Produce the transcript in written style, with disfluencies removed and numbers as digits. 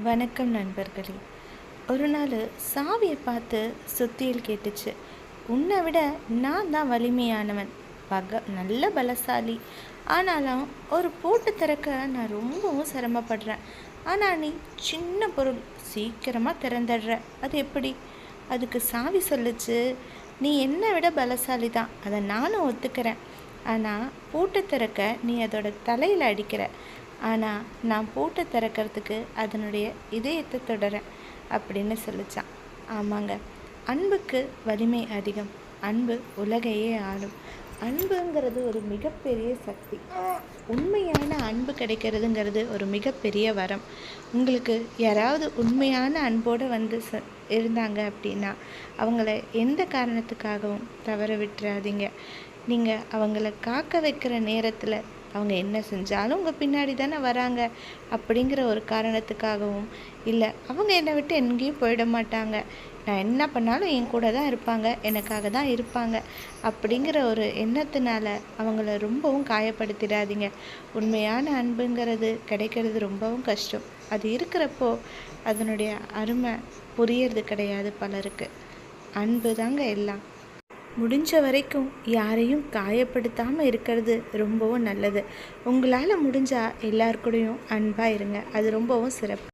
வணக்கம் நண்பர்களே. ஒரு நாள் சாவியை பார்த்து சுத்தியல் கேட்டுச்சு. உன்னை விட நான் தான் வலிமையானவன், நல்ல பலசாலி. ஆனாலும் ஒரு பூட்டு திறக்க நான் ரொம்பவும் சிரமப்படுறேன். ஆனால் நீ சின்ன பொருள் சீக்கிரமாக திறந்துடுற, அது எப்படி? அதுக்கு சாவி சொல்லுச்சு, நீ என்னை விட பலசாலி தான், அதை நானும் ஒத்துக்கிறேன். ஆனால் பூட்டு திறக்க நீ அதோட தலையில் அடிக்கிற. ஆனால் நான் பூட்டை திறக்கிறதுக்கு அதனுடைய இதயத்தை தொடரேன் அப்படின்னு சொல்லிச்சான். ஆமாங்க, அன்புக்கு வலிமை அதிகம். அன்பு உலகையே ஆளும். அன்புங்கிறது ஒரு மிகப்பெரிய சக்தி. உண்மையான அன்பு கிடைக்கிறதுங்கிறது ஒரு மிகப்பெரிய வரம். உங்களுக்கு யாராவது உண்மையான அன்போடு வந்து இருந்தாங்க அப்படின்னா அவங்கள எந்த காரணத்துக்காகவும் தவற விட்டுறாதீங்க. நீங்கள் அவங்கள காக்க வைக்கிற நேரத்தில் அவங்க என்ன செஞ்சாலும் உங்கள் பின்னாடி தானே வராங்க அப்படிங்கிற ஒரு காரணத்துக்காகவும், இல்லை அவங்க என்னை விட்டு எங்கேயும் போயிட மாட்டாங்க, நான் என்ன பண்ணாலும் என் கூட தான் இருப்பாங்க, எனக்காக தான் இருப்பாங்க அப்படிங்கிற ஒரு எண்ணத்தினால அவங்கள ரொம்பவும் காயப்படுத்திடாதீங்க. உண்மையான அன்புங்கிறது கிடைக்கிறது ரொம்பவும் கஷ்டம். அது இருக்கிறப்போ அதனுடைய அருமை புரியறது கிடையாது பலருக்கு. அன்பு தாங்க எல்லாம். முடிஞ்ச வரைக்கும் யாரையும் காயப்படுத்தாமல் இருக்கிறது ரொம்பவும் நல்லது. உங்களால் முடிஞ்சால் எல்லாருக்கூடையும் அன்பாக இருங்க, அது ரொம்பவும் சிறப்பு.